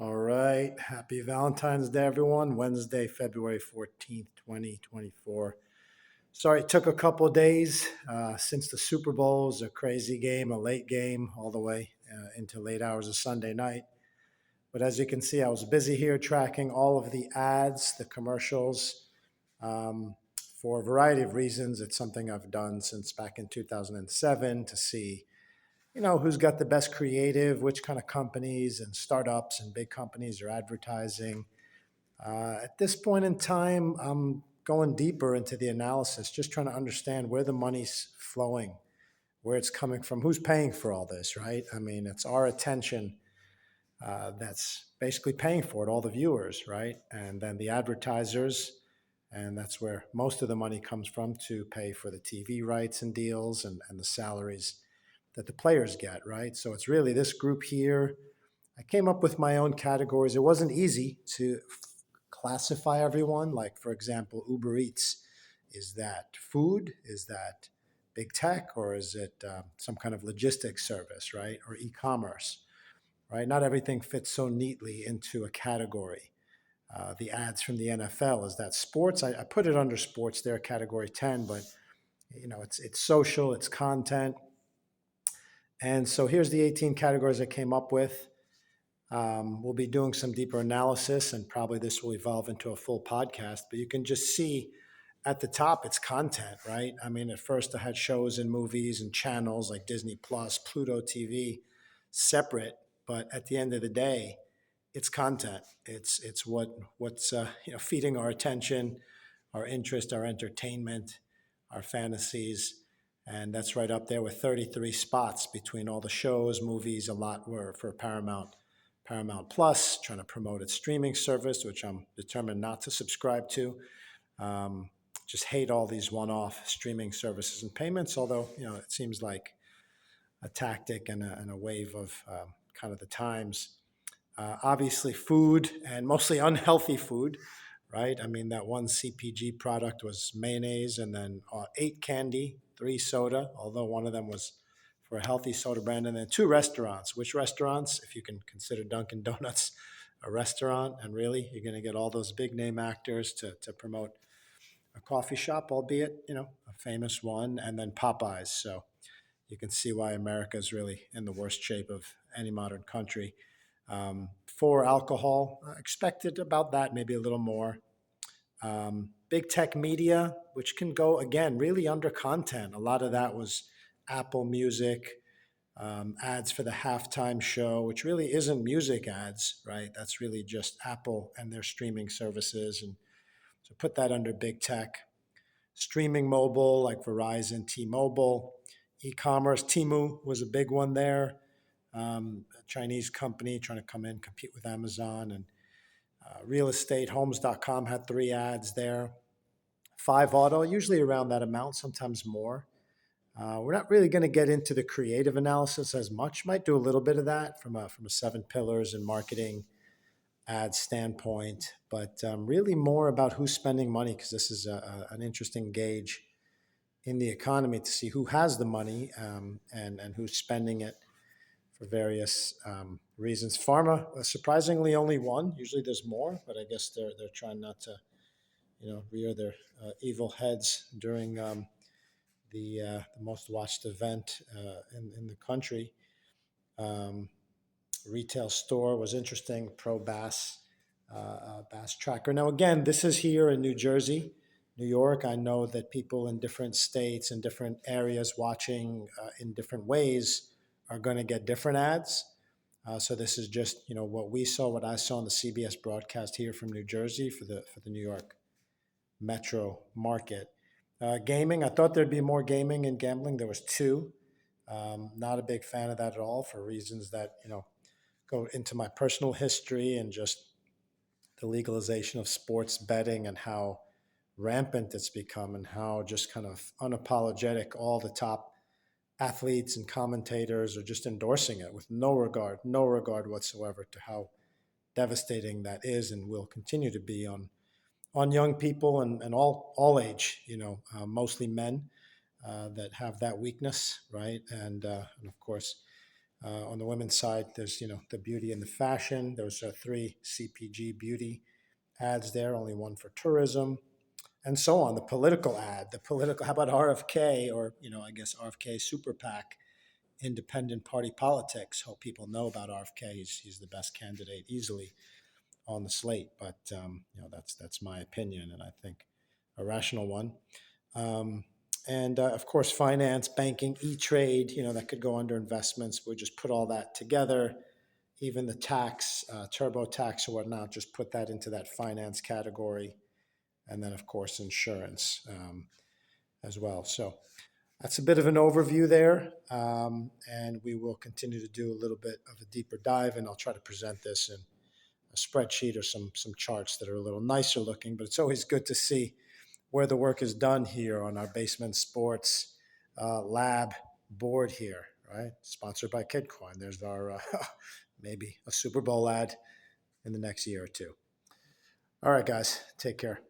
All right. Happy Valentine's Day, everyone. Wednesday, February 14th, 2024. Sorry, it took a couple of days since the Super Bowl was a crazy game, a late game, all the way into late hours of Sunday night. But as you can see, I was busy here tracking all of the ads, the commercials, um, for a variety of reasons. It's something I've done since back in 2007 to see who's got the best creative, which kind of companies and startups and big companies are advertising. At this point in time, I'm going deeper into the analysis, just trying to understand where the money's flowing, where it's coming from, who's paying for all this, right? I mean, it's our attention that's basically paying for it, all the viewers, right? And then the advertisers, and that's where most of the money comes from to pay for the TV rights and deals and the salaries that the players get, right? So it's really this group here. I came up with my own categories. It wasn't easy to classify everyone. Like, for example, Uber Eats. Is that food? Is that big tech? Or is it some kind of logistics service, right? Or e commerce, right? Not everything fits so neatly into a category. The ads from the NFL, is that sports? I put it under sports there, category 10, but it's social, it's content. And so here's the 18 categories I came up with. We'll be doing some deeper analysis, and probably this will evolve into a full podcast. But you can just see at the top, it's content, right? I mean, at first I had shows and movies and channels like Disney Plus, Pluto TV, separate. But at the end of the day, it's content. It's what's feeding our attention, our interest, our entertainment, our fantasies, and that's right up there with 33 spots between all the shows, movies. A lot were for Paramount Plus, trying to promote its streaming service, which I'm determined not to subscribe to. Um, just hate all these one-off streaming services and payments. Although it seems like a tactic and a wave of kind of the times. Obviously, food and mostly unhealthy food, right? I mean, that one CPG product was mayonnaise, and then eight candy, three soda, although one of them was for a healthy soda brand, and then two restaurants. Which restaurants, if you can consider Dunkin' Donuts a restaurant, and really you're going to get all those big name actors to promote a coffee shop, albeit, a famous one, and then Popeyes. So you can see why America is really in the worst shape of any modern country. For alcohol, expected about that, maybe a little more. Big tech media, which can go again really under content. A lot of that was Apple Music, ads for the halftime show, which really isn't music ads, right? That's really just Apple and their streaming services. And so put that under big tech. Streaming mobile, like Verizon, T Mobile, e commerce, Timu was a big one there. A Chinese company trying to come in, compete with Amazon. And real estate, homes.com had three ads there. Five auto, usually around that amount, sometimes more. We're not really going to get into the creative analysis as much. Might do a little bit of that from a seven pillars and marketing ad standpoint, but really more about who's spending money, because this is an interesting gauge in the economy to see who has the money, and who's spending it for various reasons. Pharma, surprisingly, only one. Usually there's more, but I guess they're trying not to rear their evil heads during the most watched event in the country. Um, Retail store was interesting. Pro Bass, Bass Tracker. Now, again, this is here in New Jersey, New York. I know that people in different states and different areas watching in different ways are going to get different ads. So this is just what we saw, what I saw on the CBS broadcast here from New Jersey for the New York metro market. Gaming, I thought there'd be more gaming and gambling. There was two. Not a big fan of that at all for reasons that go into my personal history and just the legalization of sports betting and how rampant it's become, and how just kind of unapologetic all the top athletes and commentators are just endorsing it with no regard whatsoever to how devastating that is and will continue to be on young people and all age, mostly men that have that weakness, right? And of course, On the women's side, there's the beauty and the fashion. Those are three CPG beauty ads there, only one for tourism, and so on. The political ad, the political. How about RFK or I guess RFK Super PAC, independent party politics. Hope people know about RFK. He's the best candidate easily on the slate, but that's my opinion, and I think a rational one. Um, and of course, finance, banking, e-trade, that could go under investments. We just put all that together. Even the tax, TurboTax or whatnot, just put that into that finance category. And then, of course, insurance as well. So that's a bit of an overview there. And we will continue to do a little bit of a deeper dive, and I'll try to present this in a spreadsheet or some charts that are a little nicer looking. But it's always good to see where the work is done here on our Basement Sports lab board here, right? Sponsored by KidCoin. There's our maybe a Super Bowl ad in the next year or two. All right, guys, take care.